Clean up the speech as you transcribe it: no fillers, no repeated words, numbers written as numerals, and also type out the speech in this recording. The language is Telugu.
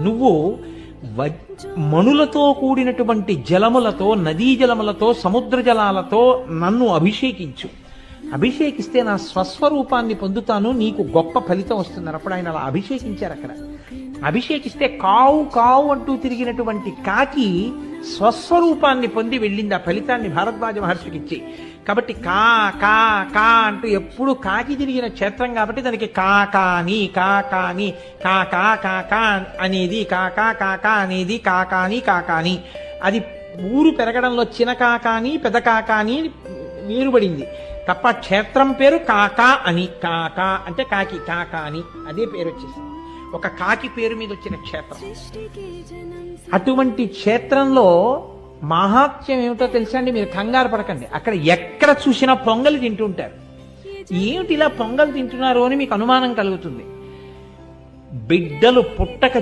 నువ్వు మణులతో కూడినటువంటి జలములతో, నదీ జలములతో, సముద్ర జలాలతో నన్ను అభిషేకించు. అభిషేకిస్తే నా స్వస్వరూపాన్ని పొందుతాను, నీకు గొప్ప ఫలితం వస్తుంది. అప్పుడు ఆయన అలా అభిషేకించారు. అక్కడ అభిషేకిస్తే కావు కావు అంటూ తిరిగినటువంటి కాకి స్వస్వరూపాన్ని పొంది వెళ్ళింది. ఆ ఫలితాన్ని భారద్వాజ మహర్షికి ఇచ్చి. కాబట్టి కా కా కా అంటూ ఎప్పుడు కాకి తిరిగిన క్షేత్రం కాబట్టి దానికి కాకాని కాకాని కాకా కాకా అనేది కాకా కాకా అనేది కాకాని కాకాని. అది ఊరు పెరగడంలో చిన్న కాకాని పెద్ద కాకాని వేరుబడింది తప్ప క్షేత్రం పేరు కాకా అని. కాకా అంటే కాకి, కాకా అని అదే పేరు వచ్చేసింది. ఒక కాకి పేరు మీద వచ్చిన క్షేత్రం. అటువంటి క్షేత్రంలో మహాత్మ్యం ఏమిటో తెలుసా అండి? మీరు కంగారు పడకండి. అక్కడ ఎక్కడ చూసినా పొంగలి తింటుంటారు. ఏమిటి ఇలా పొంగల్ తింటున్నారు అని మీకు అనుమానం కలుగుతుంది. బిడ్డలు పుట్టక